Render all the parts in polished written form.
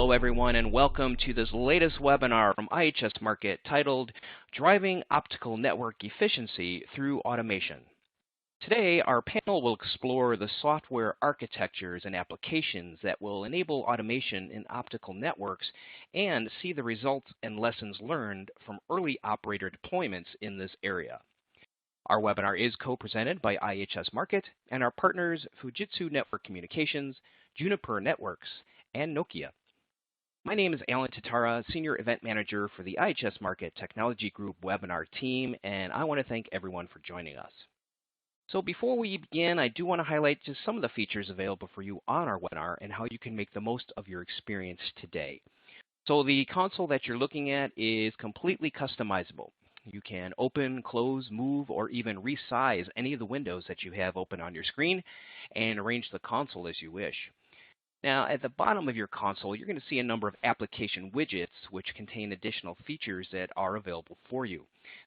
Hello everyone, and welcome to this latest webinar from IHS Markit titled Driving Optical Network Efficiency Through Automation. Today, our panel will explore the software architectures and applications that will enable automation in optical networks and see the results and lessons learned from early operator deployments in this area. Our webinar is co-presented by IHS Markit and our partners Fujitsu Network Communications, Juniper Networks, and Nokia. My name is Alan Tatara, Senior Event Manager for the IHS Markit Technology Group webinar team, and I want to thank everyone for joining us. So before we begin, I do want to highlight just some of the features available for you on our webinar and how you can make the most of your experience today. So the console that you're looking at is completely customizable. You can open, close, move, or even resize any of the windows that you have open on your screen and arrange the console as you wish. Now, at the bottom of your console, you're going to see a number of application widgets which contain additional features that are available for you.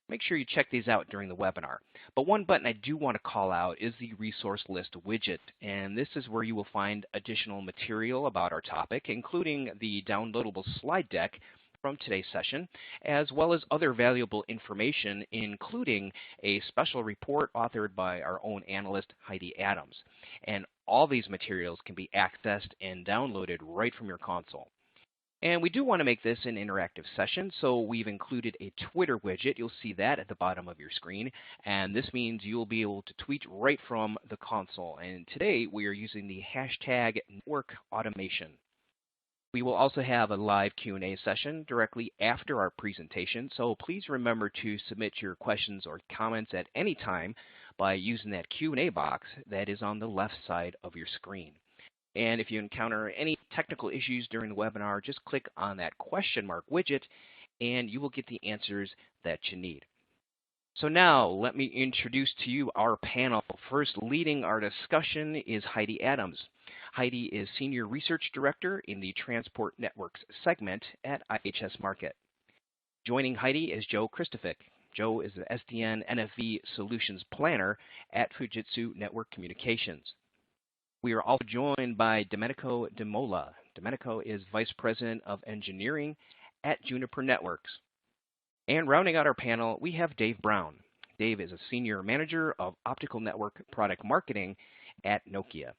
Make sure you check these out during the webinar. But one button I do want to call out is the resource list widget, and this is where you will find additional material about our topic, including the downloadable slide deck from today's session, as well as other valuable information, including a special report authored by our own analyst, Heidi Adams. And all these materials can be accessed and downloaded right from your console. And we do want to make this an interactive session, so we've included a Twitter widget. You'll see that at the bottom of your screen, and this means you'll be able to tweet right from the console. And today we are using the hashtag network automation. We will also have a live Q&A session directly after our presentation, so please remember to submit your questions or comments at any time by using that Q&A box that is on the left side of your screen. And if you encounter any technical issues during the webinar, just click on that question mark widget and you will get the answers that you need. So now let me introduce to you our panel. First, leading our discussion is Heidi Adams. Heidi is Senior Research Director in the Transport Networks segment at IHS Markit. Joining Heidi is Joe Christofic. Joe is the SDN NFV Solutions Planner at Fujitsu Network Communications. We are also joined by Domenico De Mola. Domenico is Vice President of Engineering at Juniper Networks. And rounding out our panel, we have Dave Brown. Dave is a Senior Manager of Optical Network Product Marketing at Nokia.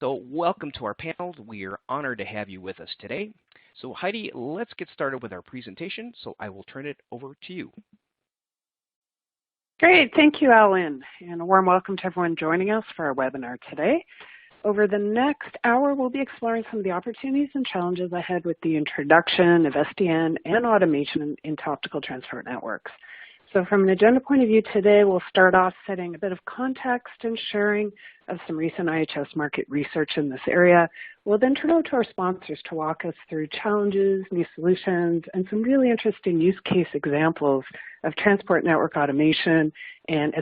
So welcome to our panel. We are honored to have you with us today. So Heidi, let's get started with our presentation. So I will turn it over to you. Great, thank you, Alan, and a warm welcome to everyone joining us for our webinar today. Over the next hour, we'll be exploring some of the opportunities and challenges ahead with the introduction of SDN and automation into optical transport networks. So from an agenda point of view today, we'll start off setting a bit of context and sharing of some recent IHS Markit research in this area. We'll then turn over to our sponsors to walk us through challenges, new solutions, and some really interesting use case examples of transport network automation and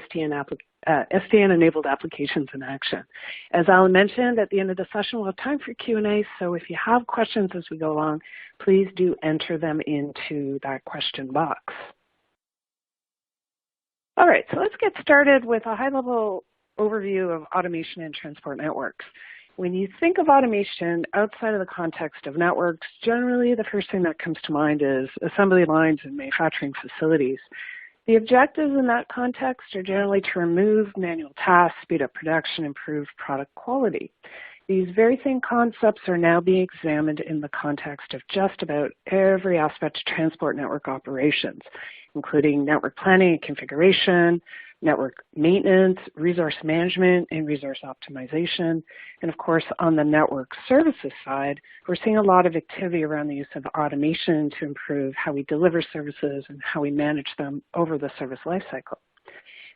SDN-enabled applications in action. As Alan mentioned, at the end of the session, we'll have time for Q&A, so if you have questions as we go along, please do enter them into that question box. All right, so let's get started with a high-level overview of automation and transport networks. When you think of automation outside of the context of networks, generally the first thing that comes to mind is assembly lines and manufacturing facilities. The objectives in that context are generally to remove manual tasks, speed up production, improve product quality. These very same concepts are now being examined in the context of just about every aspect of transport network operations, including network planning and configuration, network maintenance, resource management, and resource optimization. And of course, on the network services side, we're seeing a lot of activity around the use of automation to improve how we deliver services and how we manage them over the service lifecycle.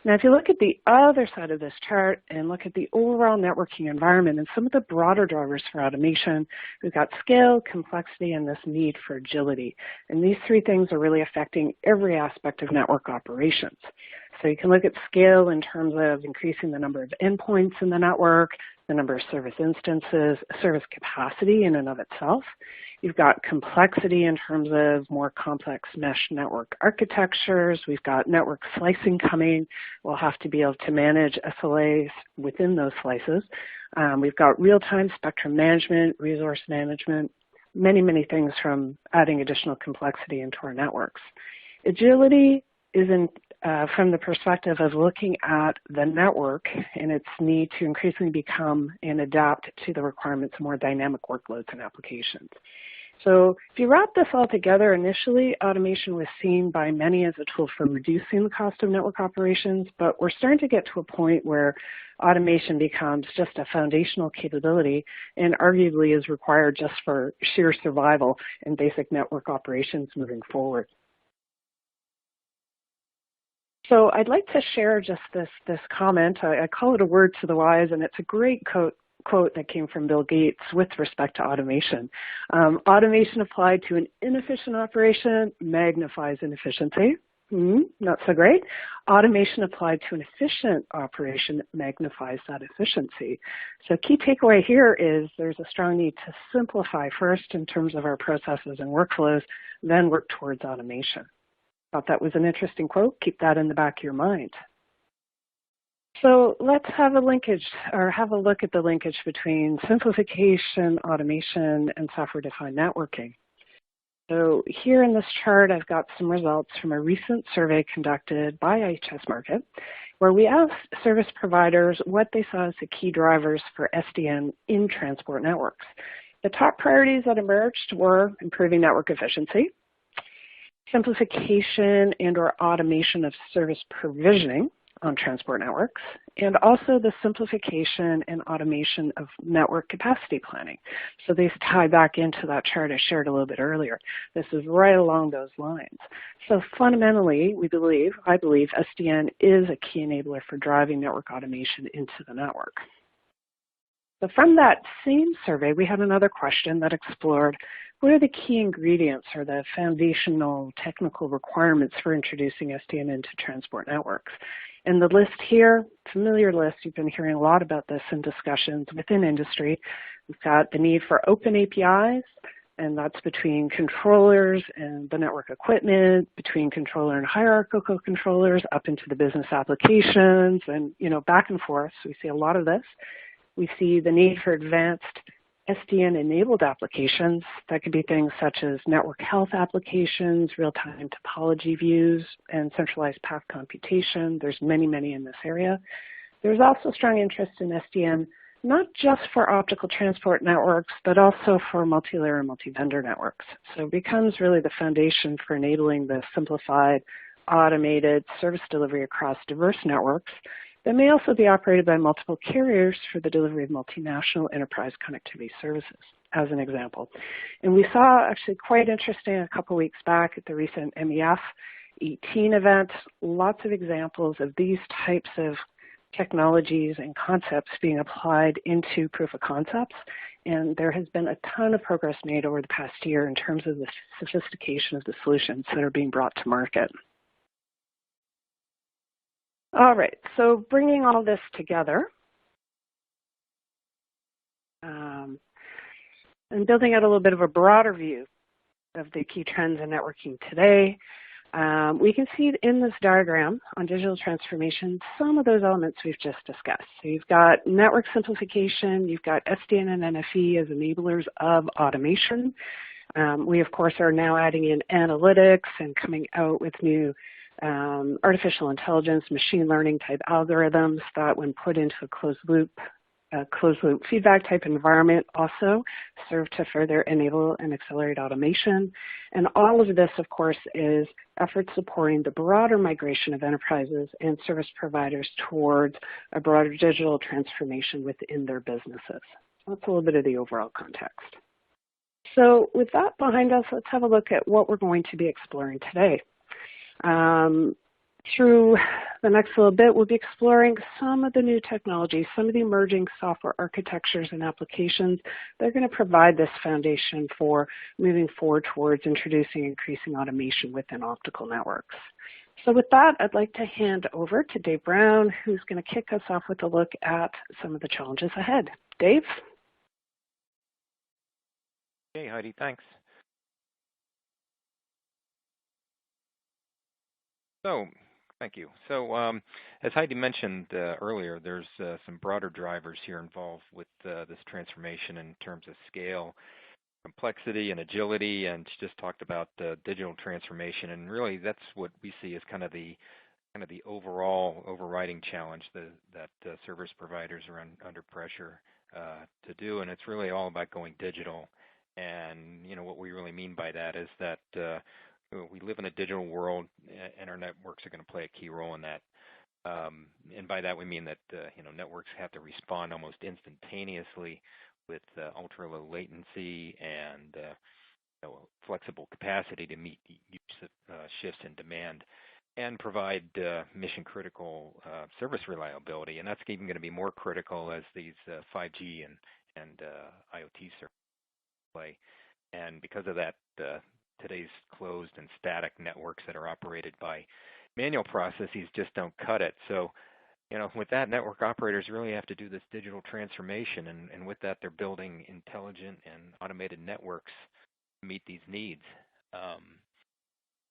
Now, if you look at the other side of this chart and look at the overall networking environment and some of the broader drivers for automation, we've got scale, complexity, and this need for agility. And these three things are really affecting every aspect of network operations. So you can look at scale in terms of increasing the number of endpoints in the network, the number of service instances, service capacity in and of itself. You've got complexity in terms of more complex mesh network architectures. We've got network slicing coming. We'll have to be able to manage SLAs within those slices. We've got real-time spectrum management, resource management, many, many things from adding additional complexity into our networks. Agility is from the perspective of looking at the network and its need to increasingly become and adapt to the requirements of more dynamic workloads and applications. So if you wrap this all together, initially automation was seen by many as a tool for reducing the cost of network operations, but we're starting to get to a point where automation becomes just a foundational capability and arguably is required just for sheer survival and basic network operations moving forward. So I'd like to share just this comment. I call it a word to the wise, and it's a great quote that came from Bill Gates with respect to automation. Automation applied to an inefficient operation magnifies inefficiency. Not so great. Automation applied to an efficient operation magnifies that efficiency. So key takeaway here is there's a strong need to simplify first in terms of our processes and workflows, then work towards automation. Thought that was an interesting quote. Keep that in the back of your mind. So let's have a linkage, or have a look at the linkage between simplification, automation, and software-defined networking. So here in this chart, I've got some results from a recent survey conducted by IHS Markit, where we asked service providers what they saw as the key drivers for SDN in transport networks. The top priorities that emerged were improving network efficiency, simplification and/or automation of service provisioning on transport networks, and also the simplification and automation of network capacity planning. So these tie back into that chart I shared a little bit earlier. This is right along those lines. So fundamentally, I believe SDN is a key enabler for driving network automation into the network. So from that same survey, we had another question that explored what are the key ingredients or the foundational technical requirements for introducing SDN into transport networks. And the list here, familiar list, you've been hearing a lot about this in discussions within industry. We've got the need for open APIs, and that's between controllers and the network equipment, between controller and hierarchical controllers, up into the business applications, and back and forth. So we see a lot of this. We see the need for advanced SDN-enabled applications. That could be things such as network health applications, real-time topology views, and centralized path computation. There's many, many in this area. There's also strong interest in SDN, not just for optical transport networks, but also for multi-layer and multi-vendor networks. So it becomes really the foundation for enabling the simplified, automated service delivery across diverse networks that may also be operated by multiple carriers for the delivery of multinational enterprise connectivity services, as an example. And we saw actually quite interesting a couple weeks back at the recent MEF 18 event, lots of examples of these types of technologies and concepts being applied into proof of concepts. And there has been a ton of progress made over the past year in terms of the sophistication of the solutions that are being brought to market. All right, so bringing all this together and building out a little bit of a broader view of the key trends in networking today, we can see in this diagram on digital transformation some of those elements we've just discussed. So you've got network simplification, you've got SDN and NFE as enablers of automation. We, of course, are now adding in analytics and coming out with new artificial intelligence, machine learning type algorithms that when put into a closed loop feedback type environment also serve to further enable and accelerate automation. And all of this, of course, is efforts supporting the broader migration of enterprises and service providers towards a broader digital transformation within their businesses. That's a little bit of the overall context. So with that behind us, let's have a look at what we're going to be exploring today. Through the next little bit, we'll be exploring some of the new technologies, some of the emerging software architectures and applications that are going to provide this foundation for moving forward towards introducing increasing automation within optical networks. So with that, I'd like to hand over to Dave Brown, who's going to kick us off with a look at some of the challenges ahead. Dave? Okay, Heidi, thanks. So, thank you. So, as Heidi mentioned earlier, there's some broader drivers here involved with this transformation in terms of scale. complexity and agility, and she just talked about digital transformation, and really that's what we see as kind of the overall overriding challenge that service providers are under pressure to do, and it's really all about going digital. And what we really mean by that is that we live in a digital world, and our networks are going to play a key role in that. And by that we mean that networks have to respond almost instantaneously with ultra-low latency and flexible capacity to meet shifts in demand, and provide mission-critical service reliability. And that's even going to be more critical as these 5G and IoT services play. And because of that, today's closed and static networks that are operated by manual processes just don't cut it. So, with that, network operators really have to do this digital transformation, and with that, they're building intelligent and automated networks to meet these needs.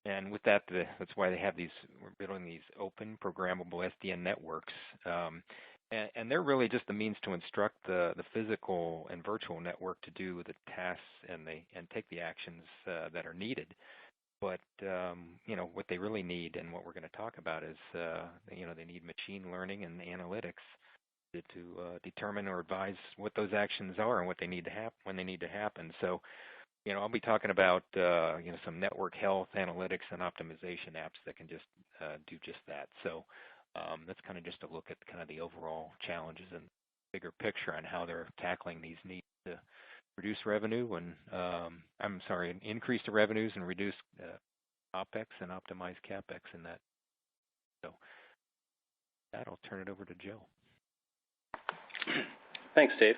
And with that, that's why we're building these open, programmable SDN networks. And they're really just the means to instruct the physical and virtual network to do the tasks and take the actions that are needed. But what they really need, and what we're going to talk about, is they need machine learning and analytics to determine or advise what those actions are and what they need to happen when they need to happen. So, I'll be talking about some network health analytics and optimization apps that can just do just that. So that's kind of just a look at kind of the overall challenges and bigger picture on how they're tackling these needs to reduce revenue and increase the revenues and reduce OPEX and optimize CAPEX in that. So that I'll turn it over to Joe. Thanks, Dave.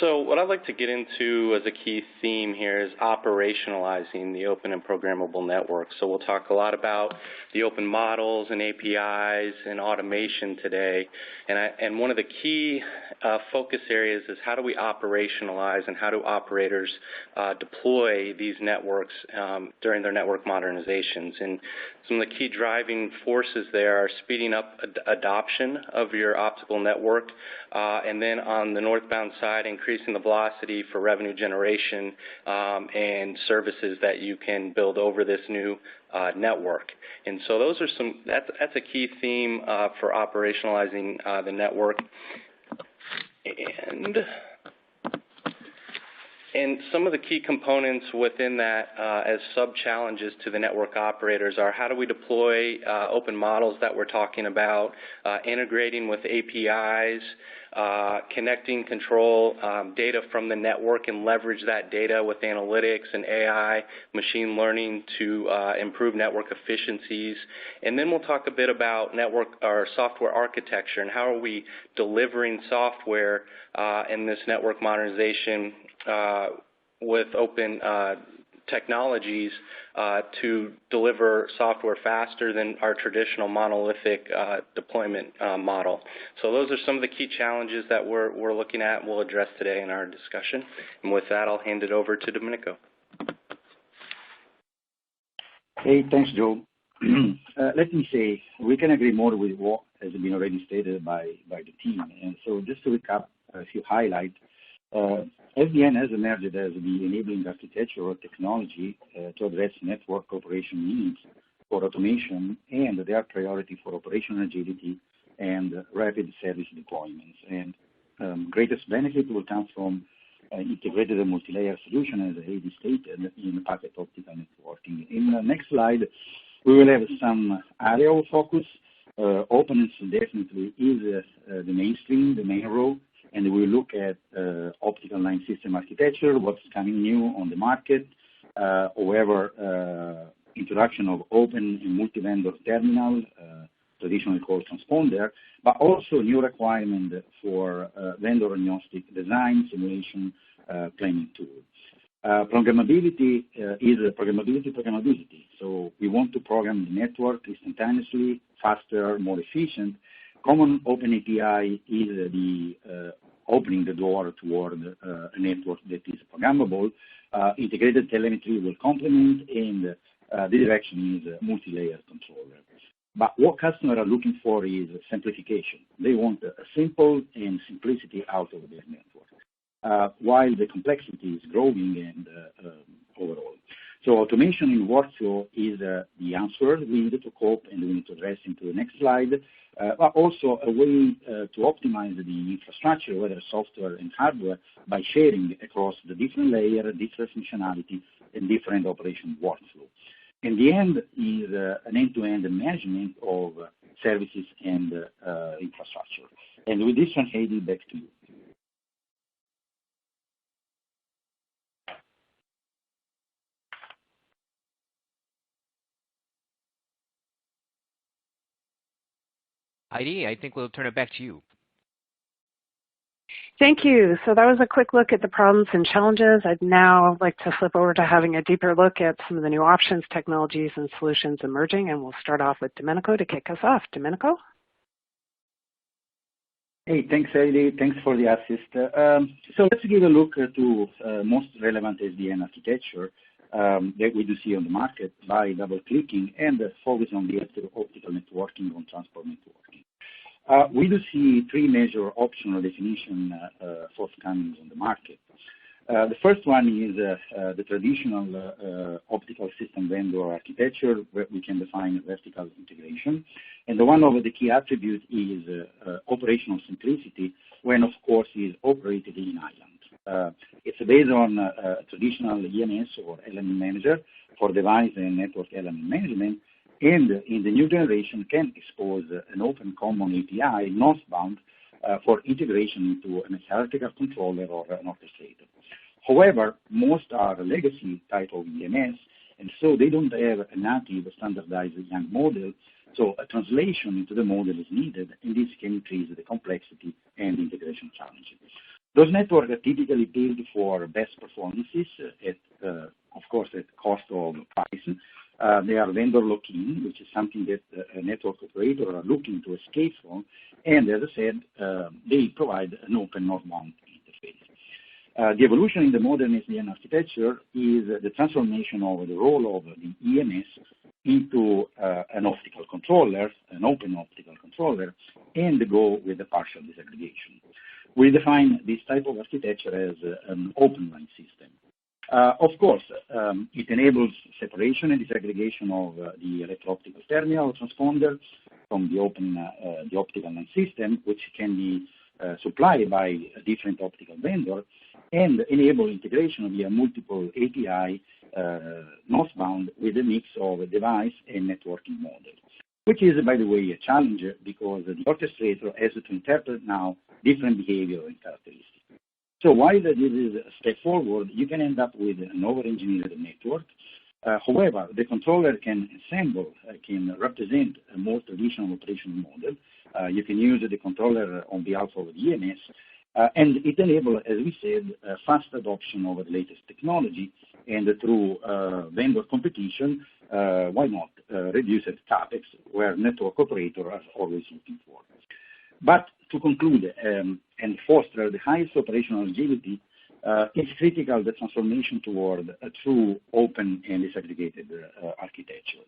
So what I'd like to get into as a key theme here is operationalizing the open and programmable network. So we'll talk a lot about the open models and APIs and automation today. And one of the key focus areas is how do we operationalize and how do operators deploy these networks during their network modernizations. And some of the key driving forces there are speeding up adoption of your optical network, and then on the northbound side, increasing the velocity for revenue generation and services that you can build over this new network. And so those are that's a key theme for operationalizing the network. And some of the key components within that as sub-challenges to the network operators are how do we deploy open models that we're talking about, integrating with APIs, connecting control data from the network and leverage that data with analytics and AI, machine learning to improve network efficiencies. And then we'll talk a bit about network or software architecture and how are we delivering software in this network modernization with open technologies to deliver software faster than our traditional monolithic deployment model. So those are some of the key challenges that we're looking at and we'll address today in our discussion. And with that, I'll hand it over to Domenico. Hey, thanks, Joe. Let me say, we can agree more with what has been already stated by the team. And so just to recap a few highlights, SDN has emerged as the enabling architectural technology to address network operation needs for automation and their priority for operational agility and rapid service deployments. And greatest benefit will come from integrated and multi-layer solution, as Heidi stated, in packet optical networking. In the next slide, we will have some area of focus. Openness definitely is the mainstream, the main role. And we look at optical line system architecture, what's coming new on the market, however, introduction of open and multi-vendor terminal, traditionally called transponder, but also new requirement for vendor-agnostic design, simulation, planning tools. Programmability is programmability. So we want to program the network instantaneously, faster, more efficient. Common Open API is the opening the door toward a network that is programmable. Integrated telemetry will complement, and the direction is multi-layer controller. But what customers are looking for is simplification. They want a simple and simplicity out of their network. while the complexity is growing and overall. So automation in workflow is the answer we need to cope, and we need to address into the next slide, but also a way to optimize the infrastructure, whether software and hardware, by sharing across the different layer, different functionality, and different operation workflow. And the end is an end-to-end management of services and infrastructure. And with this one, Heidi, back to you. Heidi, I think we'll turn it back to you. Thank you. So that was a quick look at the problems and challenges. I'd now like to flip over to having a deeper look at some of the new options, technologies, and solutions emerging, and we'll start off with Domenico to kick us off. Domenico? Hey, thanks, Heidi. Thanks for the assist. So let's give a look to most relevant SDN architecture that we do see on the market by double-clicking and focus on the optical networking on transport networking. We do see three major optional definitions forthcoming on the market. The first one is the traditional optical system vendor architecture, where we can define vertical integration. And one of the key attributes is operational simplicity, when, of course, is operated in island. It's based on a traditional EMS or element manager for device and network element management, and in the new generation can expose an open common API, northbound, for integration into an hierarchical controller or an orchestrator. However, most are legacy type of EMS, and so they don't have a native standardized YANG model, so a translation into the model is needed, and this can increase the complexity and integration challenges. Those networks are typically built for best performances, at, of course, at cost of price. They are vendor lock-in, which is something that a network operator are looking to escape from, and as I said, they provide an open northbound interface. The evolution in the modern SDN architecture is the transformation of the role of the EMS into an optical controller, an open optical controller, and go with the partial disaggregation. We define this type of architecture as an open line system. Of course, it enables separation and disaggregation of the electro-optical terminal transponder from the open the optical line system, which can be supplied by a different optical vendor, and enable integration via multiple API northbound with a mix of device and networking models, which is, by the way, a challenge because the orchestrator has to interpret now different behavior and characteristics. So while this is a step forward, you can end up with an over-engineered network. However, the controller can represent a more traditional operational model. You can use the controller on behalf of the EMS, and it enables, as we said, fast adoption of the latest technology, and through vendor competition, why not reduce CapEx, where network operators are always looking for. But to conclude and foster the highest operational agility, it's critical the transformation toward a true open and disaggregated architecture.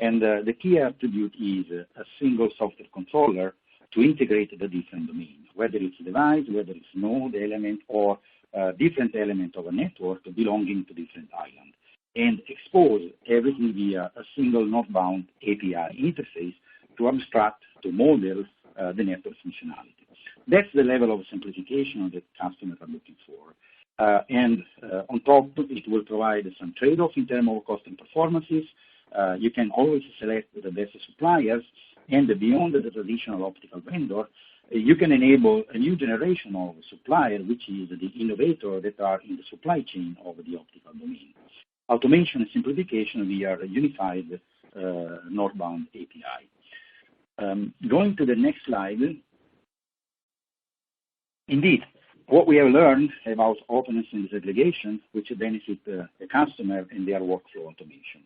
And the key attribute is a single software controller to integrate the different domains, whether it's device, whether it's node element, or different element of a network belonging to different islands, and expose everything via a single northbound API interface to abstract, to model the network functionality. That's the level of simplification that customers are looking for. And on top, it will provide some trade-off in terms of cost and performances. You can always select the best suppliers, and beyond the traditional optical vendor, you can enable a new generation of supplier, which is the innovator that are in the supply chain of the optical domain. Automation and simplification via a unified northbound API. Going to the next slide. Indeed, what we have learned about openness and disaggregation, which benefit the customer and their workflow automation.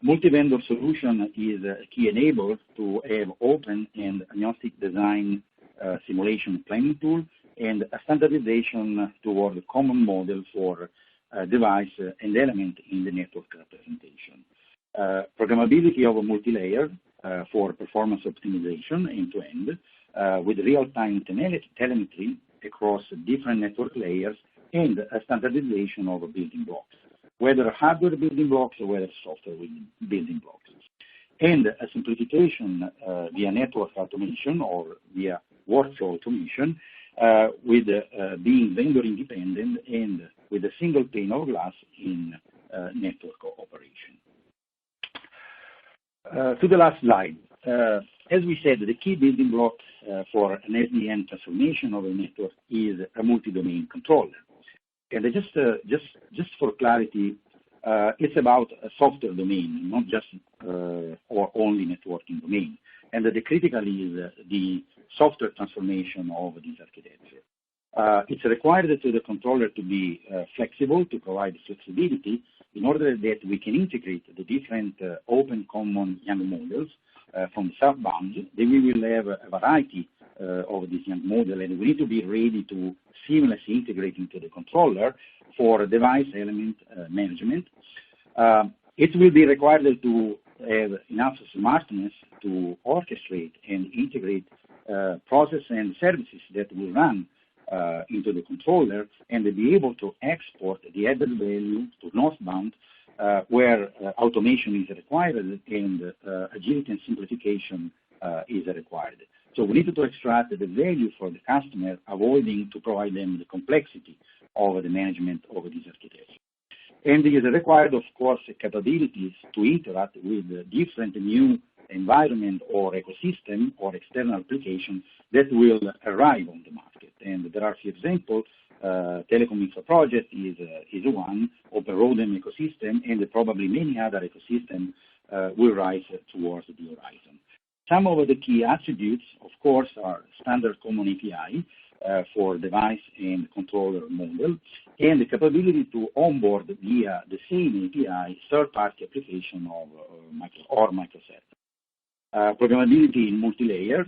Multi-vendor solution is a key enabler to have open and agnostic design simulation planning tool, and a standardization toward a common model for device and element in the network representation. Programmability of a multi-layer for performance optimization end-to-end with real-time telemetry across different network layers and a standardization of building blocks, whether hardware building blocks or whether software building blocks. And a simplification via network automation or via workflow automation with being vendor independent and with a single pane of glass in network operation. To the last slide. As we said, the key building block for an SDN transformation of a network is a multi-domain controller. And just for clarity, it's about a software domain, not just or only networking domain. And the critical is the software transformation of this architecture. It's required to the controller to be flexible, to provide flexibility in order that we can integrate the different open common YANG models from southbound. Then we will have a variety of these YANG models, and we need to be ready to seamlessly integrate into the controller for device element management. It will be required to have enough smartness to orchestrate and integrate process and services that will run into the controller and be able to export the added value to northbound where automation is required and agility and simplification is required. So we need to extract the value for the customer, avoiding to provide them the complexity of the management of this architecture. And it is required, of course, capabilities to interact with different new environment or ecosystem or external application that will arrive on the market. And there are a few examples. Telecom Infra Project is one, Open ROADM ecosystem, and probably many other ecosystems will rise towards the horizon. Some of the key attributes, of course, are standard common API for device and controller model, and the capability to onboard via the same API third-party application of microservices. Programmability in multi-layer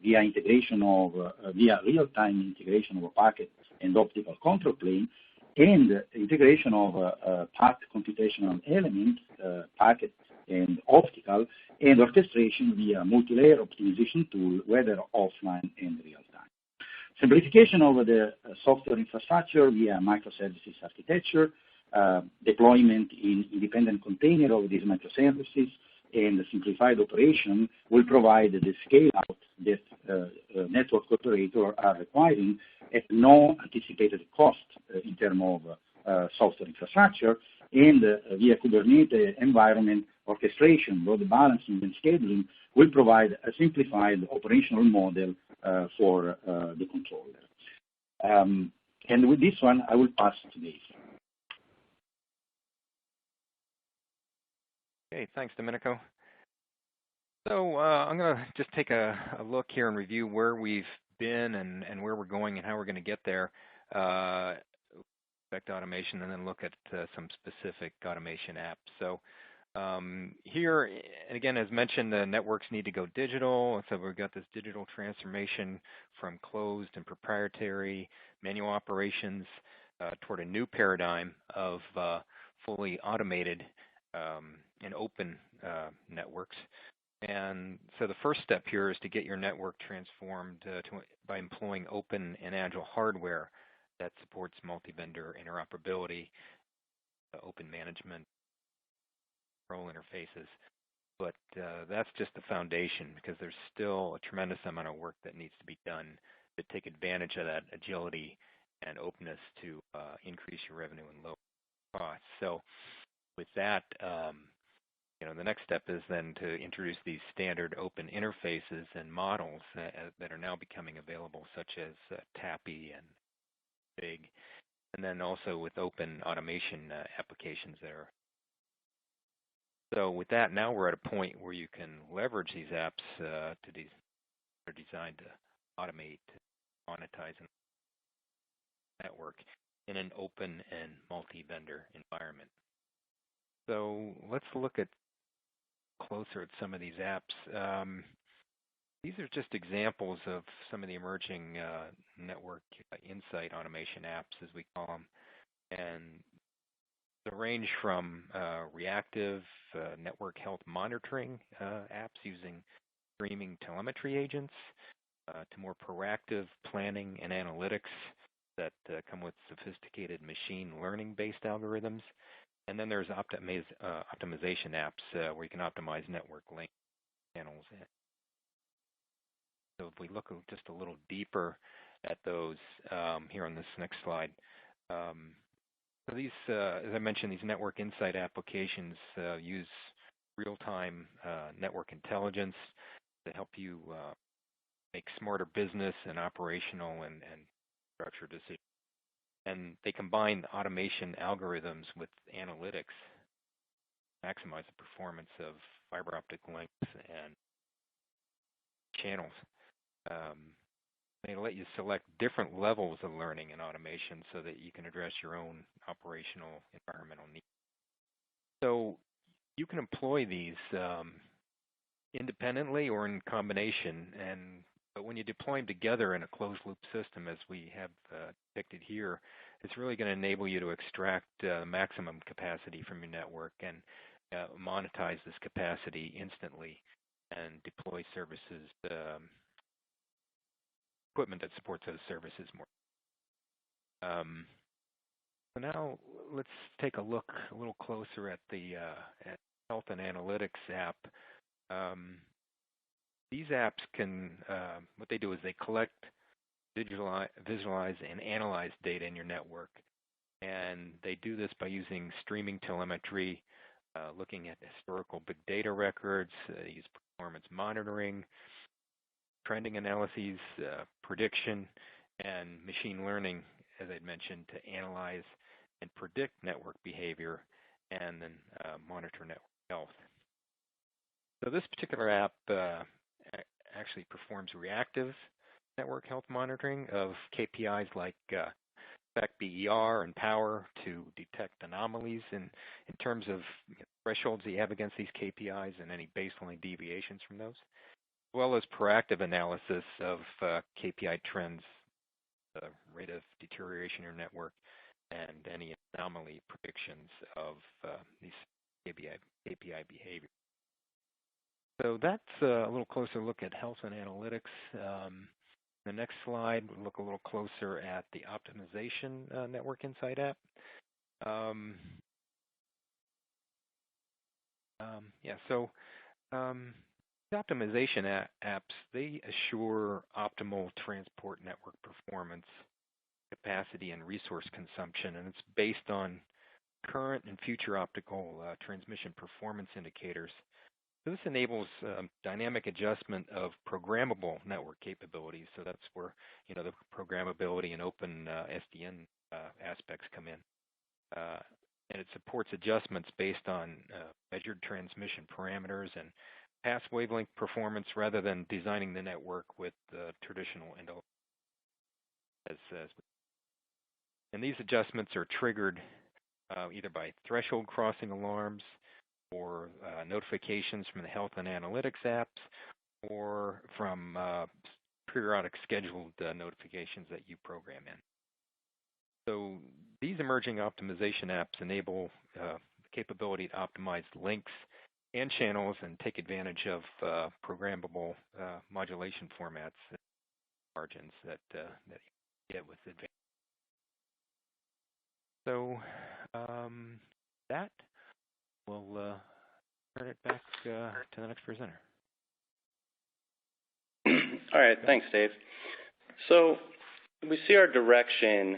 via integration of via real-time integration of a packet and optical control plane, and integration of path computational element, packet and optical, and orchestration via multi-layer optimization tool, whether offline and real-time. Simplification of the software infrastructure via microservices architecture, deployment in independent container of these microservices, and the simplified operation will provide the scale out that network operators are requiring at no anticipated cost in terms of software infrastructure, and via Kubernetes environment orchestration, load balancing, and scheduling will provide a simplified operational model for the controller. And with this one, I will pass to Dave. Okay, thanks, Domenico. So I'm going to just take a look here and review where we've been and where we're going and how we're going to get there. Expect automation, and then look at some specific automation apps. So here, and again, as mentioned, the networks need to go digital. So we've got this digital transformation from closed and proprietary manual operations toward a new paradigm of fully automated and open networks. And so the first step here is to get your network transformed by employing open and agile hardware that supports multi-vendor interoperability, open management, control interfaces. But that's just the foundation, because there's still a tremendous amount of work that needs to be done to take advantage of that agility and openness to increase your revenue and lower costs. So with that, the next step is then to introduce these standard open interfaces and models that are now becoming available, such as TAPI and BIG, and then also with open automation applications there. So with that, now we're at a point where you can leverage these apps they're designed to automate, monetize, and network in an open and multi-vendor environment. So let's look at closer at some of these apps. These are just examples of some of the emerging network insight automation apps, as we call them. And they range from reactive network health monitoring apps using streaming telemetry agents to more proactive planning and analytics that come with sophisticated machine learning-based algorithms. And then there's optimization apps where you can optimize network link channels. So if we look just a little deeper at those here on this next slide, so these, as I mentioned, these network insight applications use real-time network intelligence to help you make smarter business and operational and structure decisions. And they combine automation algorithms with analytics to maximize the performance of fiber optic links and channels. They let you select different levels of learning and automation so that you can address your own operational environmental needs. So you can employ these independently or in combination, but when you deploy them together in a closed-loop system, as we have depicted here, it's really going to enable you to extract maximum capacity from your network and monetize this capacity instantly and deploy services, equipment that supports those services more. So now let's take a look a little closer at the Health and Analytics app. These apps can, what they do is they collect, visualize, and analyze data in your network. And they do this by using streaming telemetry, looking at historical big data records, use performance monitoring, trending analyses, prediction, and machine learning, as I mentioned, to analyze and predict network behavior and then monitor network health. So this particular app actually performs reactive network health monitoring of KPIs like spec BER and power to detect anomalies in terms of thresholds that you have against these KPIs and any baseline deviations from those, as well as proactive analysis of KPI trends, the rate of deterioration in your network, and any anomaly predictions of these KPI behavior. So that's a little closer look at health and analytics. The next slide, we'll look a little closer at the optimization network insight app. The optimization apps, they assure optimal transport network performance, capacity, and resource consumption, and it's based on current and future optical transmission performance indicators. So this enables dynamic adjustment of programmable network capabilities. So that's where the programmability and open SDN aspects come in. And it supports adjustments based on measured transmission parameters and pass wavelength performance rather than designing the network with traditional and these adjustments are triggered either by threshold crossing alarms or notifications from the health and analytics apps or from periodic scheduled notifications that you program in. So these emerging optimization apps enable the capability to optimize links and channels and take advantage of programmable modulation formats and margins that you get with advanced. So that we'll turn it back to the next presenter. All right, thanks, Dave. So we see our direction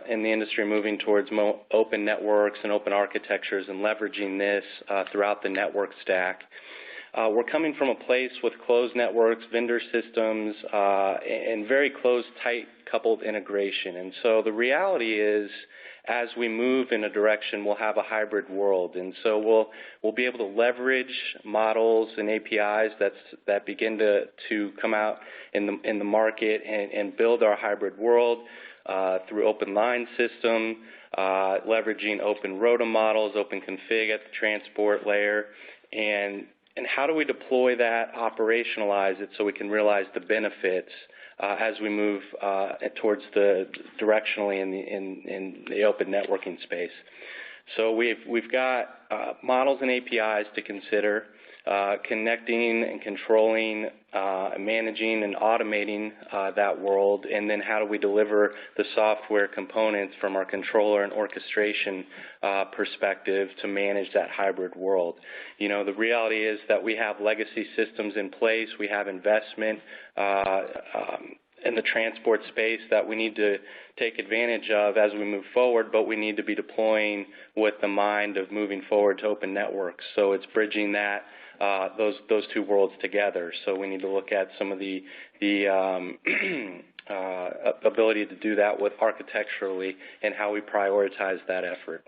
in the industry moving towards open networks and open architectures and leveraging this throughout the network stack. We're coming from a place with closed networks, vendor systems, and very close, tight, coupled integration. And so the reality is, as we move in a direction, we'll have a hybrid world. And so we'll be able to leverage models and APIs that begin to come out in the market and build our hybrid world through open line system, leveraging open ROTA models, open config at the transport layer, and how do we deploy that, operationalize it so we can realize the benefits as we move towards the directionally in the open networking space. So we've got models and APIs to consider, connecting and controlling, managing and automating that world, and then how do we deliver the software components from our controller and orchestration perspective to manage that hybrid world. You know, the reality is that we have legacy systems in place, we have investment in the transport space that we need to take advantage of as we move forward, but we need to be deploying with the mind of moving forward to open networks. So it's bridging that those two worlds together. So we need to look at some of the ability to do that with architecturally and how we prioritize that effort.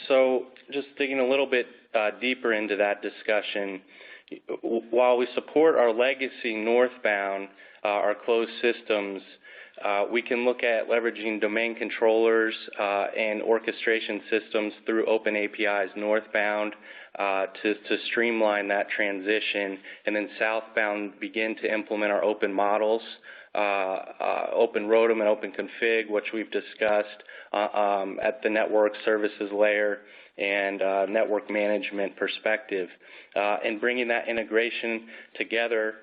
So just digging a little bit deeper into that discussion, while we support our legacy northbound, our closed systems, we can look at leveraging domain controllers and orchestration systems through open APIs northbound to streamline that transition, and then southbound begin to implement our open models, open ROADM and open config, which we've discussed at the network services layer and network management perspective, and bringing that integration together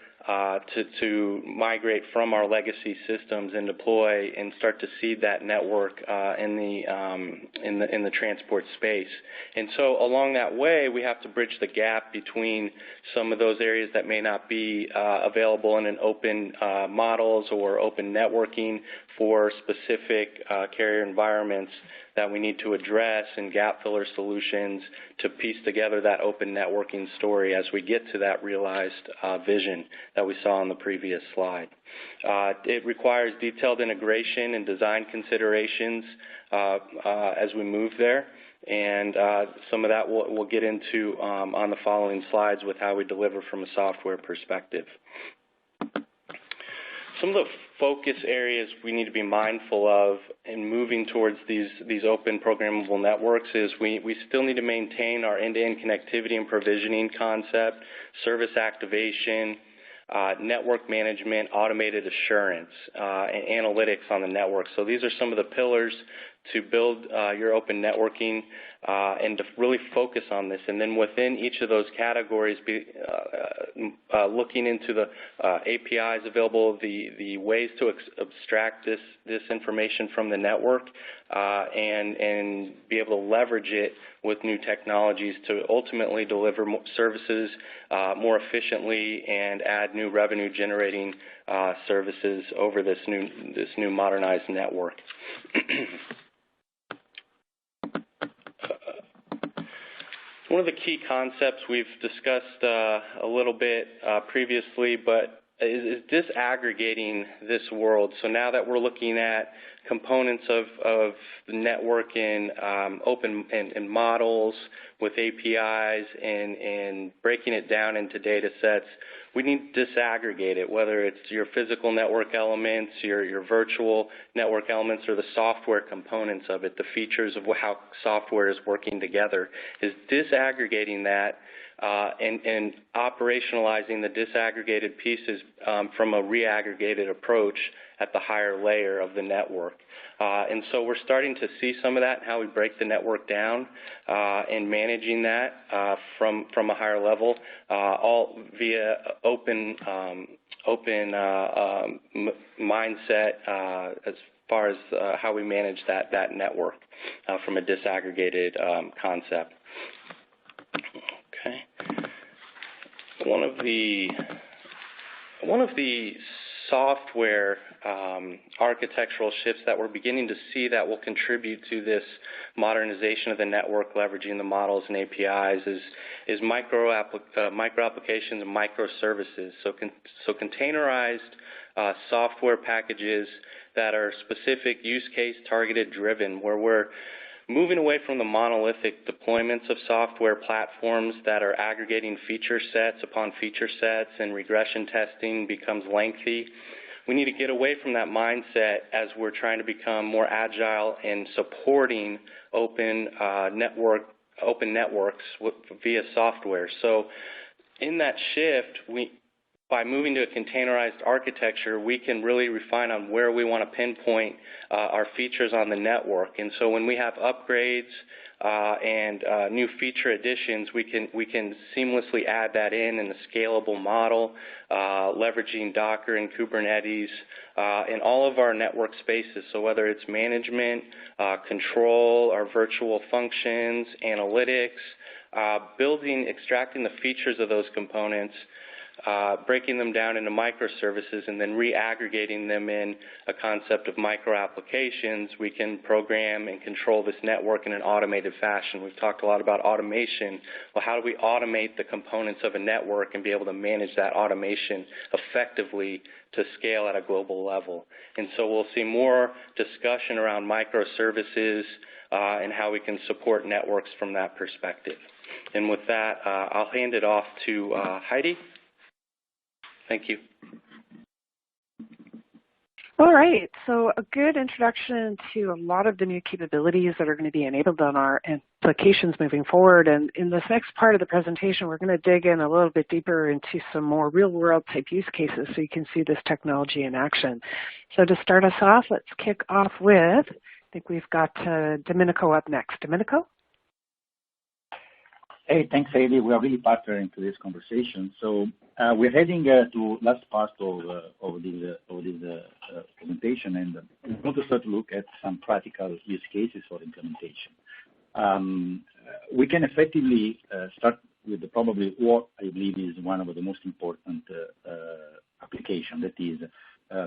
to migrate from our legacy systems and deploy and start to seed that network in the transport space. And so along that way, we have to bridge the gap between some of those areas that may not be available in an open models or open networking for specific carrier environments that we need to address, and gap filler solutions to piece together that open networking story as we get to that realized vision that we saw on the previous slide. It requires detailed integration and design considerations as we move there, and some of that we'll get into on the following slides with how we deliver from a software perspective. Some of the focus areas we need to be mindful of in moving towards these open programmable networks is we still need to maintain our end-to-end connectivity and provisioning concept, service activation, network management, automated assurance, and analytics on the network. So these are some of the pillars to build your open networking and to really focus on this. And then within each of those categories, be looking into the APIs available, the ways to abstract this information from the network, and be able to leverage it with new technologies to ultimately deliver more services more efficiently and add new revenue generating services over this new modernized network. One of the key concepts we've discussed a little bit previously, but is disaggregating this world. So now that we're looking at components of the network in open and models with APIs and breaking it down into data sets, we need to disaggregate it, whether it's your physical network elements, your virtual network elements, or the software components of it, the features of how software is working together, is disaggregating that and operationalizing the disaggregated pieces from a reaggregated approach at the higher layer of the network. And so we're starting to see some of that in how we break the network down and managing that from a higher level, all via open mindset as far as how we manage that network from a disaggregated concept. Okay. One of the software architectural shifts that we're beginning to see that will contribute to this modernization of the network, leveraging the models and APIs, is micro applications and microservices. So containerized software packages that are specific use case targeted driven, where we're moving away from the monolithic deployments of software platforms that are aggregating feature sets upon feature sets, and regression testing becomes lengthy. We need to get away from that mindset as we're trying to become more agile in supporting open networks via software. So in that shift, by moving to a containerized architecture, we can really refine on where we want to pinpoint our features on the network. And so when we have upgrades and new feature additions, we can seamlessly add that in a scalable model, leveraging Docker and Kubernetes in all of our network spaces. So whether it's management, control, our virtual functions, analytics, extracting the features of those components, breaking them down into microservices, and then reaggregating them in a concept of micro-applications, we can program and control this network in an automated fashion. We've talked a lot about automation. Well, how do we automate the components of a network and be able to manage that automation effectively to scale at a global level? And so we'll see more discussion around microservices and how we can support networks from that perspective. And with that, I'll hand it off to Heidi. Thank you. All right, so a good introduction to a lot of the new capabilities that are going to be enabled on our applications moving forward. And in this next part of the presentation, we're going to dig in a little bit deeper into some more real-world type use cases so you can see this technology in action. So to start us off, let's kick off with, I think we've got Domenico up next. Domenico? Hey, thanks, Heidi. We are really partnering into this conversation. So we're heading to last part of this presentation, and we want to start to look at some practical use cases for implementation. We can effectively start with probably what I believe is one of the most important application, that is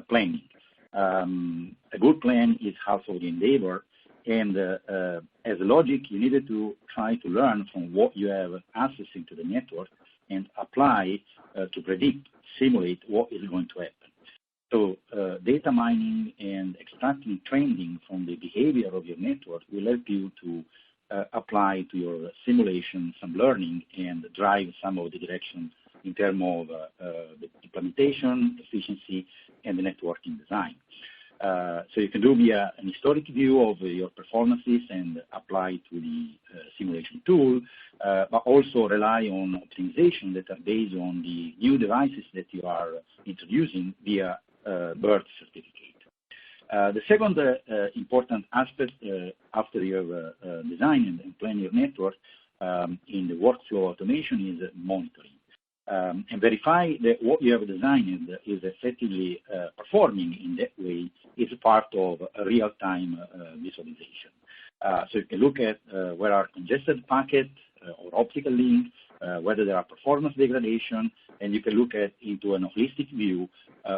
planning. A good plan is half of the endeavor. And as a logic, you needed to try to learn from what you have access into the network and apply to predict, simulate what is going to happen. So data mining and extracting trending from the behavior of your network will help you to apply to your simulation some learning and drive some of the direction in terms of the implementation, efficiency, and the networking design. So you can do via an historic view of your performances and apply to the simulation tool, but also rely on optimization that are based on the new devices that you are introducing via birth certificate. The second important aspect after you have designed and planned your network in the workflow automation is monitoring. And verify that what you have designed is effectively performing in that way is part of a real-time visualization. So you can look at where are congested packets or optical link, whether there are performance degradation, and you can look at into an holistic view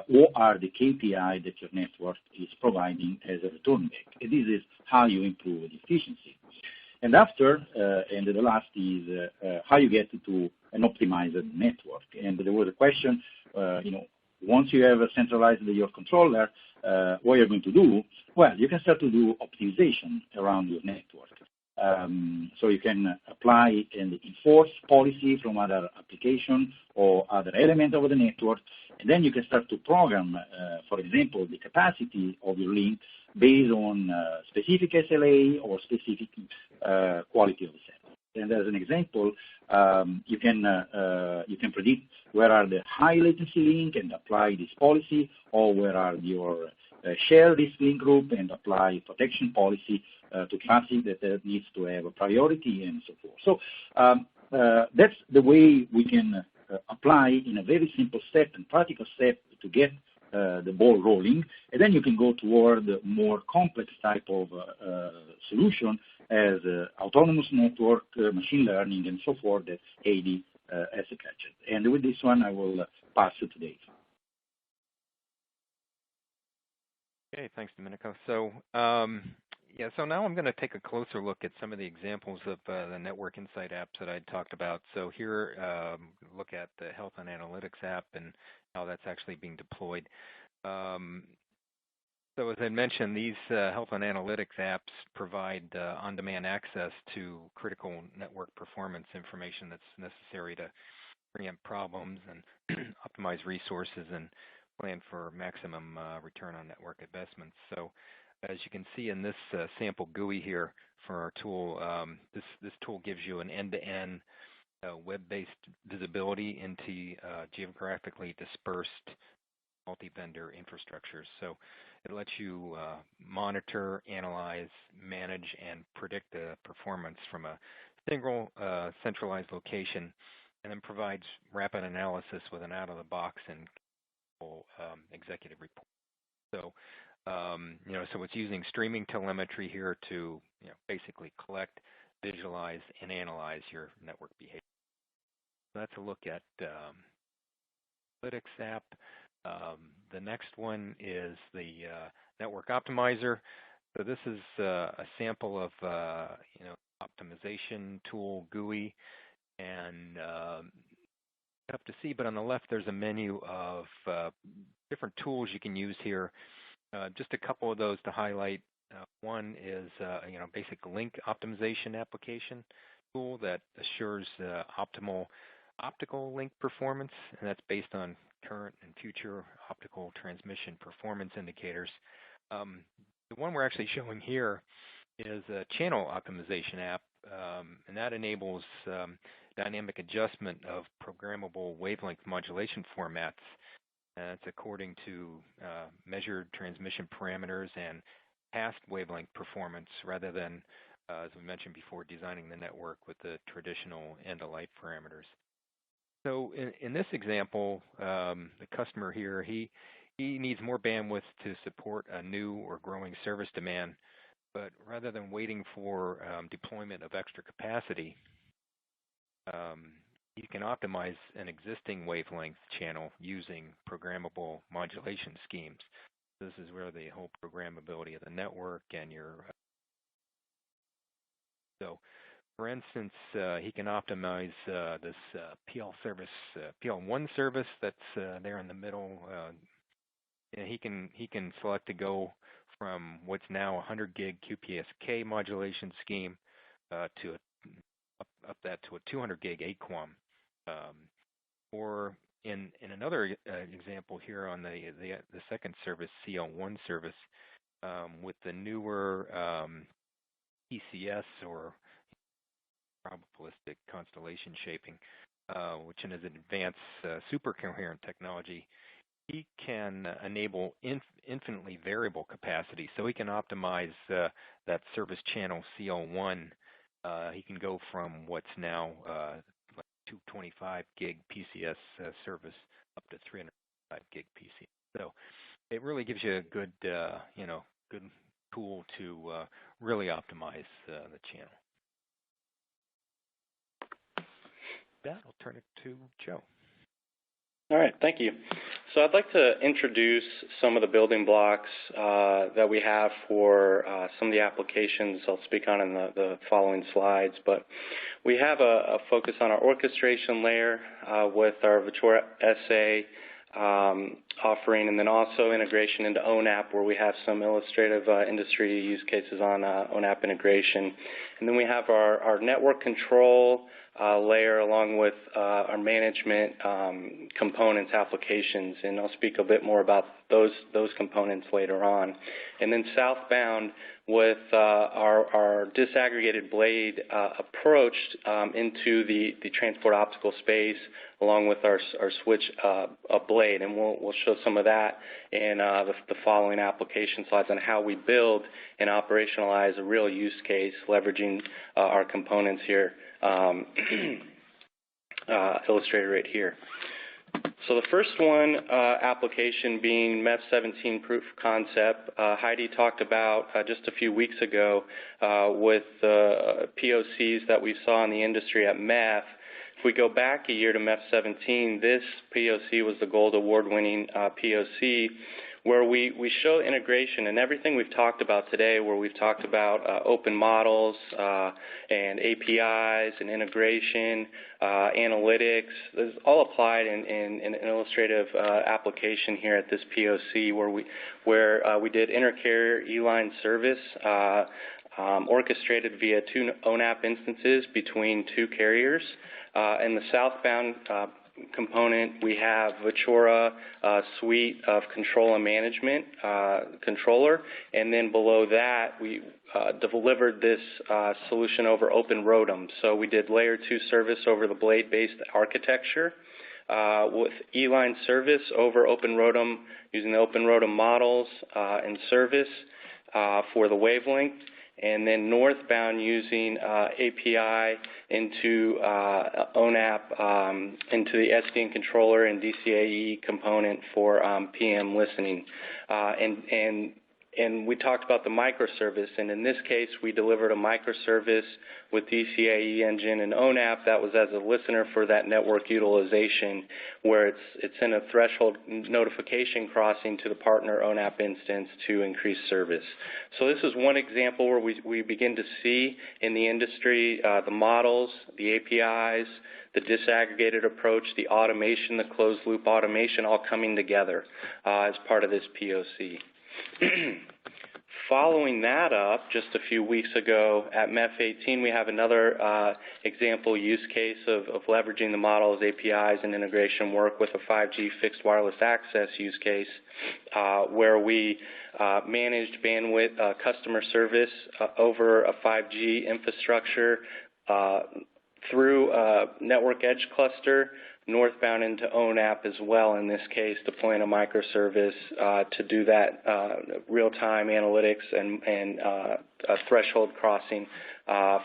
what are the KPI that your network is providing as a return back. And this is how you improve the efficiency. And after, and the last is how you get to an optimized network. And there was a question, once you have centralized your controller, what you're going to do? Well, you can start to do optimization around your network. So you can apply and enforce policy from other application or other element of the network, and then you can start to program, for example, the capacity of your link based on specific SLA or specific quality of the set. And as an example, you can predict where are the high latency link and apply this policy, or where are your share this link group and apply protection policy to traffic that needs to have a priority and so forth. So that's the way we can apply in a very simple step and practical step to get the ball rolling, and then you can go toward more complex type of solution as autonomous network, machine learning, and so forth that Heidi has catched. And with this one, I will pass it to Dave. Okay, thanks, Domenico. So, so now I'm going to take a closer look at some of the examples of the Network Insight apps that I talked about. So here, look at the Health and Analytics app and how that's actually being deployed. So as I mentioned, these Health and Analytics apps provide on-demand access to critical network performance information that's necessary to preempt problems and optimize resources and plan for maximum return on network investments. So as you can see in this sample GUI here for our tool, this tool gives you an end-to-end web-based visibility into geographically dispersed multi-vendor infrastructures. So it lets you monitor, analyze, manage, and predict the performance from a single centralized location, and then provides rapid analysis with an out-of-the-box and executive report. So, so it's using streaming telemetry here to basically collect, visualize, and analyze your network behavior. So that's a look at Analytics app. The next one is the Network Optimizer. So this is a sample of optimization tool GUI, and tough to see, but on the left there's a menu of different tools you can use here. Just a couple of those to highlight. One is basic link optimization application tool that assures optimal optical link performance, and that's based on current and future optical transmission performance indicators. The one we're actually showing here is a channel optimization app, and that enables dynamic adjustment of programmable wavelength modulation formats. It's according to measured transmission parameters and past wavelength performance rather than, as we mentioned before, designing the network with the traditional end-of-life parameters. So in this example, the customer here, he needs more bandwidth to support a new or growing service demand, but rather than waiting for deployment of extra capacity, you can optimize an existing wavelength channel using programmable modulation schemes. This is where the whole programmability of the network and your for instance, he can optimize this PL1 service that's there in the middle. And he can select to go from what's now 100 gig QPSK modulation scheme to up that to a 200 gig AQUAM. Or in another example here on the second service, CL1 service, with the newer PCS or probabilistic constellation shaping, which is an advanced super coherent technology, he can enable infinitely variable capacity. So he can optimize that service channel CL1. He can go from what's now 225 gig PCS service up to 305 gig PCS. So it really gives you a good, good tool to really optimize the channel. With that, I'll turn it to Joe. All right, thank you. So I'd like to introduce some of the building blocks that we have for some of the applications I'll speak on in the following slides. But we have a focus on our orchestration layer with our Vitura SA offering, and then also integration into ONAP, where we have some illustrative industry use cases on ONAP integration. And then we have our network control layer along with our management components applications, and I'll speak a bit more about those components later on. And then southbound with our disaggregated blade approach into the transport optical space along with our switch blade, and we'll show some of that in the following application slides on how we build and operationalize a real use case leveraging our components here illustrated right here. So the first one application being MEF17 proof of concept. Heidi talked about just a few weeks ago with the POCs that we saw in the industry at MEF. If we go back a year to MEF17, this POC was the Gold Award-winning POC, where we show integration and everything we've talked about today, where we've talked about open models and APIs and integration, analytics. This is all applied in an illustrative application here at this POC, where we did intercarrier E-line service orchestrated via 2 ONAP instances between 2 carriers. And the southbound component, we have Ventura suite of control and management controller, and then below that we delivered this solution over Open ROADM. So we did layer 2 service over the blade-based architecture with E-line service over Open ROADM using the Open ROADM models and service for the wavelength, and then northbound using API into ONAP, into the SDN controller and DCAE component for PM listening. And we talked about the microservice, and in this case, we delivered a microservice with DCAE engine and ONAP that was as a listener for that network utilization, where it's in a threshold notification crossing to the partner ONAP instance to increase service. So this is one example where we begin to see in the industry the models, the APIs, the disaggregated approach, the automation, the closed-loop automation all coming together as part of this POC. Following that up, just a few weeks ago at MEF18, we have another example use case of leveraging the models, APIs, and integration work with a 5G fixed wireless access use case where we managed bandwidth customer service over a 5G infrastructure through a network edge cluster, northbound into ONAP as well, in this case, deploying a microservice to do that real-time analytics and a threshold crossing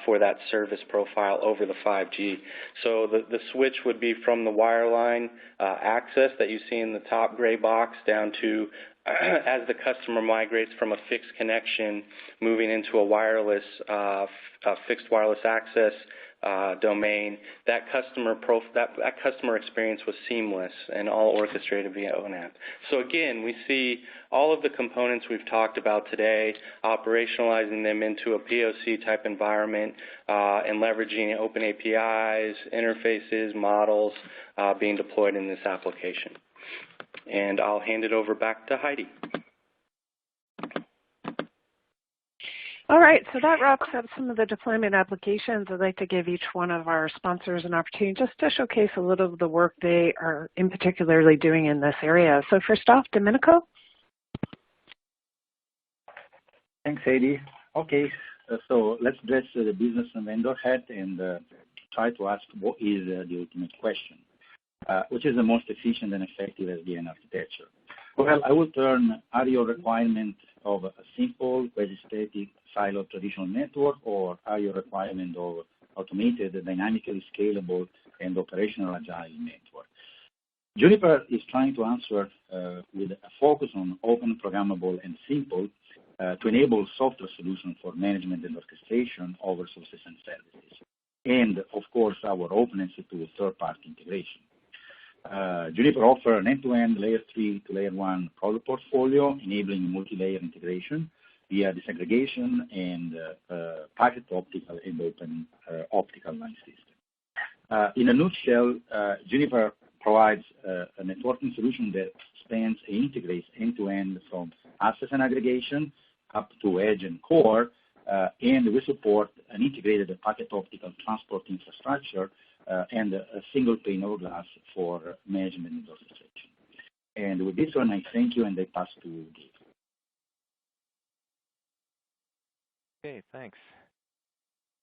for that service profile over the 5G. So the switch would be from the wireline access that you see in the top gray box down to as the customer migrates from a fixed connection moving into a wireless fixed wireless access domain, that customer experience was seamless and all orchestrated via ONAP. So again, we see all of the components we've talked about today, operationalizing them into a POC type environment and leveraging open APIs, interfaces, models being deployed in this application. And I'll hand it over back to Heidi. All right, so that wraps up some of the deployment applications. I'd like to give each one of our sponsors an opportunity just to showcase a little of the work they are in particularly doing in this area. So first off, Domenico. Thanks, Heidi. Okay, so let's address the business and vendor hat and try to ask what is the ultimate question, which is the most efficient and effective SDN architecture. Well, I will turn, are your requirements of a simple, quasi-static, siloed traditional network, or are your requirement of automated, dynamically scalable, and operational agile network? Juniper is trying to answer with a focus on open, programmable, and simple to enable software solutions for management and orchestration over sources and services. And, of course, our openness to third-party integration. Juniper offers an end-to-end layer 3 to layer 1 product portfolio, enabling multi-layer integration via disaggregation and packet optical and open optical line system. In a nutshell, Juniper provides a networking solution that spans and integrates end-to-end from access and aggregation up to edge and core, and we support an integrated packet optical transport infrastructure and a single pane of glass for management and orchestration. And with this one, I thank you, and I pass to Gabe. Okay, thanks.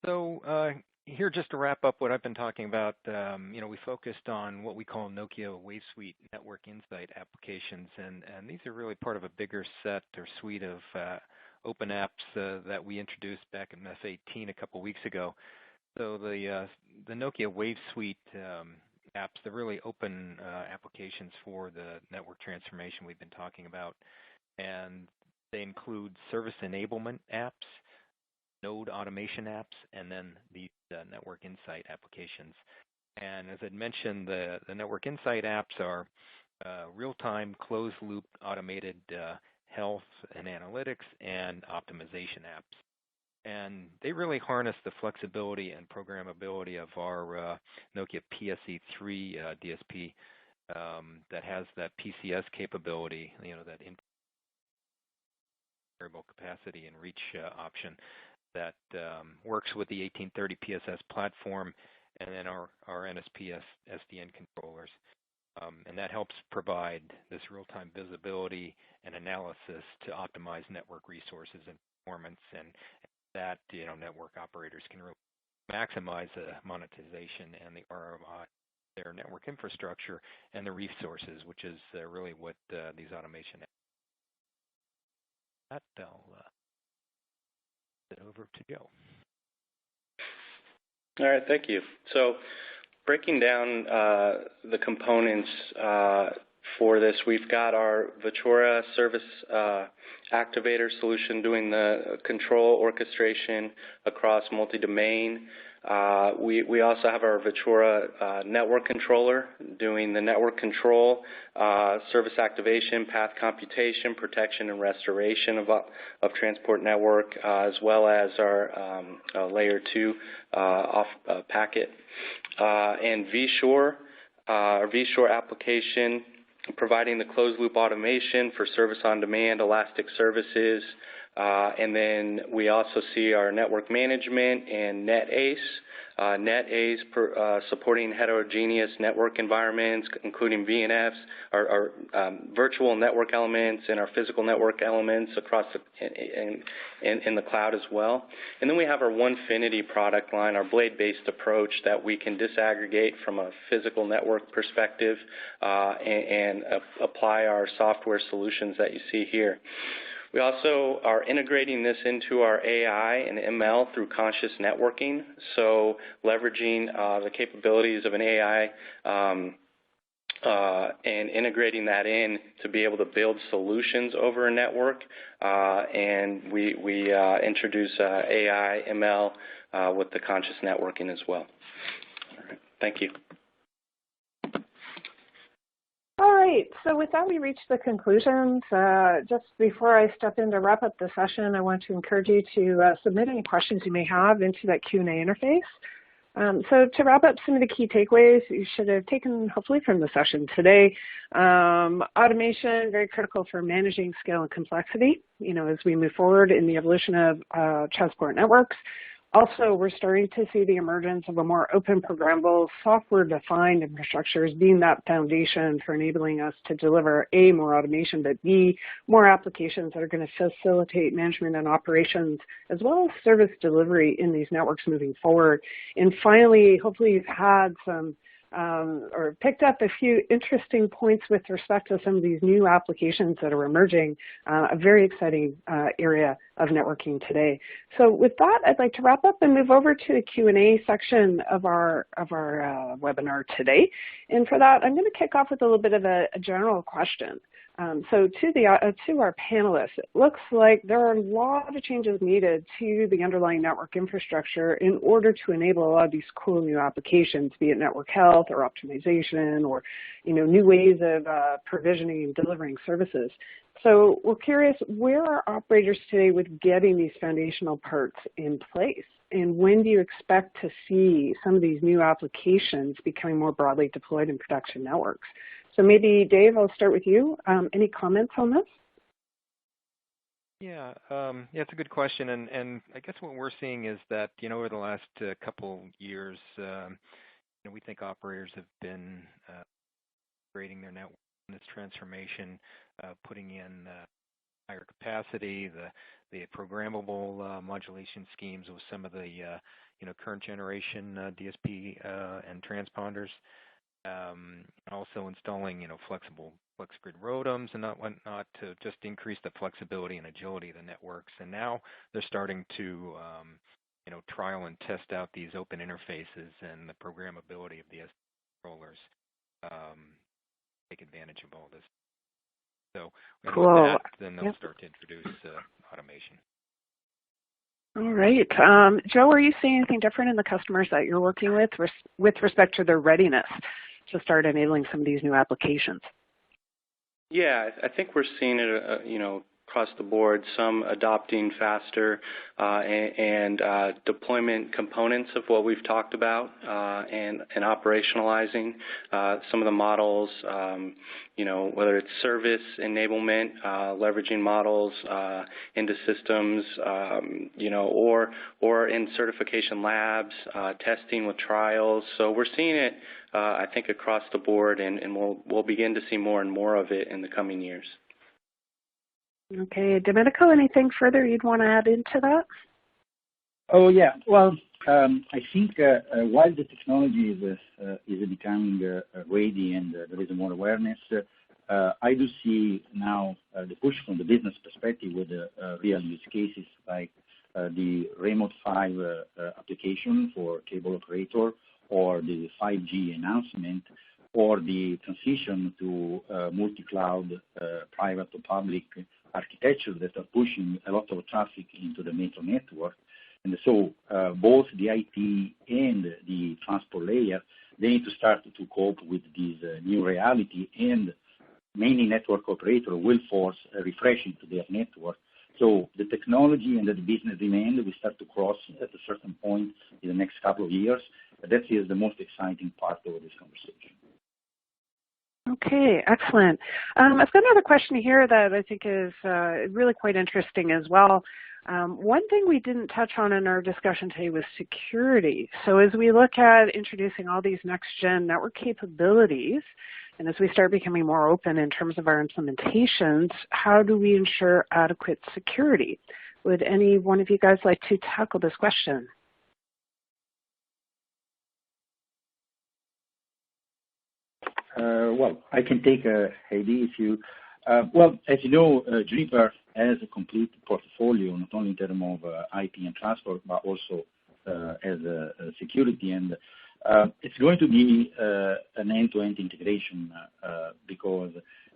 So here, just to wrap up what I've been talking about, we focused on what we call Nokia Wave Suite Network Insight applications, and these are really part of a bigger set or suite of open apps that we introduced back in MEF18 a couple weeks ago. So the Nokia Wave Suite apps, they're really open applications for the network transformation we've been talking about, and they include service enablement apps, node automation apps, and then these network insight applications. And as I mentioned, the network insight apps are real-time closed-loop automated health and analytics and optimization apps. And they really harness the flexibility and programmability of our Nokia PSE3 DSP that has that PCS capability, that variable capacity and reach option that works with the 1830 PSS platform and then our NSP SDN controllers. And that helps provide this real-time visibility and analysis to optimize network resources and performance, and that network operators can really maximize the monetization and the ROI, their network infrastructure and the resources, which is really what these automation. That I'll it over to Joe. All right, thank you. So breaking down the components for this, we've got our Vitura service activator solution doing the control orchestration across multi-domain. We also have our Vitura network controller doing the network control, service activation, path computation, protection, and restoration of transport network, as well as our layer 2 off packet. And vSure, our vSure application, providing the closed-loop automation for service on demand, elastic services, and then we also see our network management and NetAce. NetAce supporting heterogeneous network environments, including VNFs, our virtual network elements, and our physical network elements across in the cloud as well. And then we have our Onefinity product line, our blade-based approach that we can disaggregate from a physical network perspective and apply our software solutions that you see here. We also are integrating this into our AI and ML through conscious networking, so leveraging the capabilities of an AI and integrating that in to be able to build solutions over a network. And we introduce AI, ML with the conscious networking as well. All right. Thank you. All right, so with that, we reached the conclusions. Just before I step in to wrap up the session, I want to encourage you to submit any questions you may have into that Q&A interface. So to wrap up some of the key takeaways you should have taken, hopefully, from the session today. Automation, very critical for managing scale and complexity, as we move forward in the evolution of transport networks. Also, we're starting to see the emergence of a more open, programmable, software-defined infrastructures being that foundation for enabling us to deliver A, more automation, but B, more applications that are going to facilitate management and operations, as well as service delivery in these networks moving forward. And finally, hopefully you've had some or picked up a few interesting points with respect to some of these new applications that are emerging, a very exciting area of networking today. So with that, I'd like to wrap up and move over to the Q&A section of our webinar today. And for that, I'm going to kick off with a little bit of a general question. So to our panelists, it looks like there are a lot of changes needed to the underlying network infrastructure in order to enable a lot of these cool new applications, be it network health or optimization or new ways of provisioning and delivering services. So we're curious, where are operators today with getting these foundational parts in place? And when do you expect to see some of these new applications becoming more broadly deployed in production networks? So maybe, Dave, I'll start with you. Any comments on this? Yeah, it's a good question, and I guess what we're seeing is that over the last couple years, we think operators have been creating their network in this transformation, putting in higher capacity, the programmable modulation schemes with some of the current generation DSP and transponders. Also installing, flexible FlexGrid ROADMs and whatnot to just increase the flexibility and agility of the networks. And now they're starting to, trial and test out these open interfaces and the programmability of the controllers. Take advantage of all this. So cool. With that, then they'll start to introduce automation. All right. Joe, are you seeing anything different in the customers that you're working with respect to their readiness to start enabling some of these new applications? Yeah, I think we're seeing it, across the board, some adopting faster and deployment components of what we've talked about and operationalizing some of the models, whether it's service enablement, leveraging models into systems, or in certification labs, testing with trials. So we're seeing it, I think, across the board, and we'll begin to see more and more of it in the coming years. Okay, Domenico, anything further you'd want to add into that? Oh yeah, well, I think while the technology is becoming ready and there is more awareness, I do see now the push from the business perspective with real use cases like the Remote 5 application for cable operator, or the 5G announcement, or the transition to multi-cloud private to public architecture that are pushing a lot of traffic into the metro network. And so both the IT and the transport layer, they need to start to cope with this new reality, and many network operators will force a refreshing to their network. So the technology and the business demand will start to cross at a certain point in the next couple of years. That is the most exciting part of this conversation. Okay, excellent. I've got another question here that I think is really quite interesting as well. One thing we didn't touch on in our discussion today was security. So as we look at introducing all these next-gen network capabilities, and as we start becoming more open in terms of our implementations, how do we ensure adequate security? Would any one of you guys like to tackle this question? Well, I can take Heidi if you. Well, as you know, Juniper has a complete portfolio, not only in terms of IP and transport, but also as security. And it's going to be an end-to-end integration because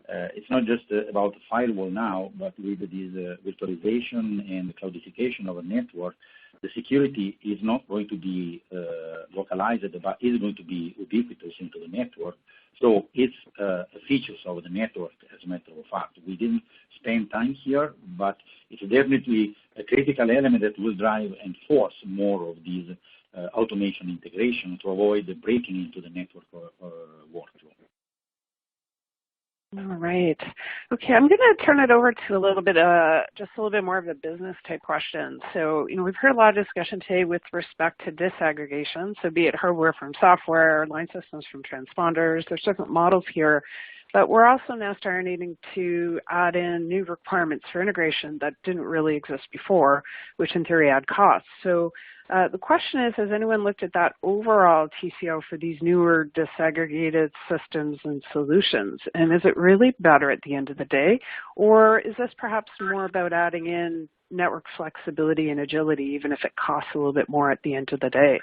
it's not just about the firewall now, but with this virtualization and cloudification of a network, the security is not going to be localized, but is going to be ubiquitous into the network. So it's features of the network, as a matter of fact. We didn't spend time here, but it's definitely a critical element that will drive and force more of these automation integration to avoid the breaking into the network workflow. All right. Okay, I'm going to turn it over to a little bit, just a little bit more of a business type question. So, we've heard a lot of discussion today with respect to disaggregation. So be it hardware from software, line systems from transponders, there's different models here. But we're also now starting to add in new requirements for integration that didn't really exist before, which in theory add costs. So the question is, has anyone looked at that overall TCO for these newer disaggregated systems and solutions? And is it really better at the end of the day? Or is this perhaps more about adding in network flexibility and agility, even if it costs a little bit more at the end of the day?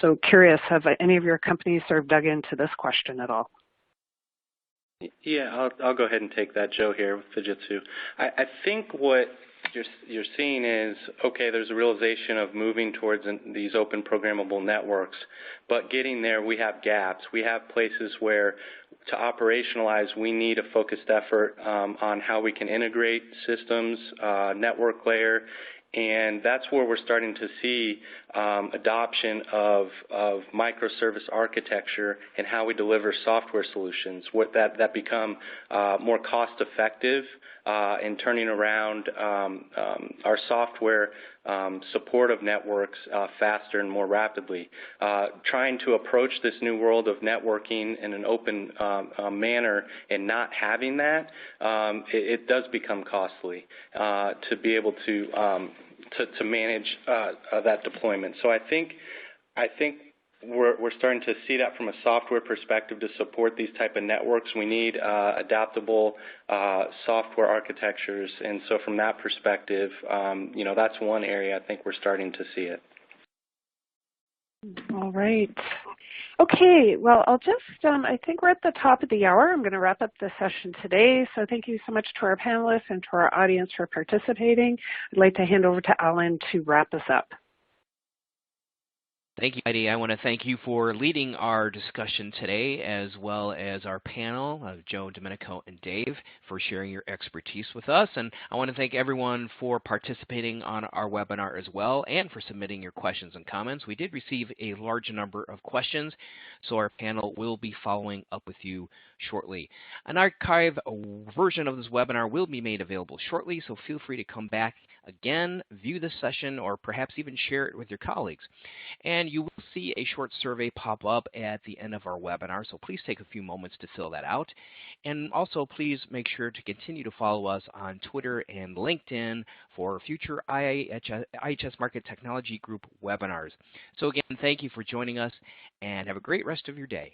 So curious, have any of your companies sort of dug into this question at all? Yeah, I'll go ahead and take that, Joe, here with Fujitsu. I think what you're seeing is, okay, there's a realization of moving towards these open programmable networks, but getting there, we have gaps. We have places where to operationalize, we need a focused effort on how we can integrate systems, network layer, and that's where we're starting to see adoption of microservice architecture and how we deliver software solutions that become more cost-effective in turning around our software support of networks faster and more rapidly. Trying to approach this new world of networking in an open manner and not having that, it does become costly to be able to manage that deployment. So I think we're starting to see that from a software perspective to support these type of networks. We need adaptable software architectures, and so from that perspective, that's one area I think we're starting to see it. All right. Okay, well, I'll just, I think we're at the top of the hour. I'm going to wrap up the session today. So thank you so much to our panelists and to our audience for participating. I'd like to hand over to Alan to wrap us up. Thank you, Heidi. I want to thank you for leading our discussion today, as well as our panel of Joe, Domenico, and Dave for sharing your expertise with us. And I want to thank everyone for participating on our webinar as well, and for submitting your questions and comments. We did receive a large number of questions, so our panel will be following up with you shortly. An archive version of this webinar will be made available shortly, so feel free to come back again, view this session, or perhaps even share it with your colleagues. And you will see a short survey pop up at the end of our webinar, so please take a few moments to fill that out. And also, please make sure to continue to follow us on Twitter and LinkedIn for future IHS Markit Technology Group webinars. So again, thank you for joining us, and have a great rest of your day.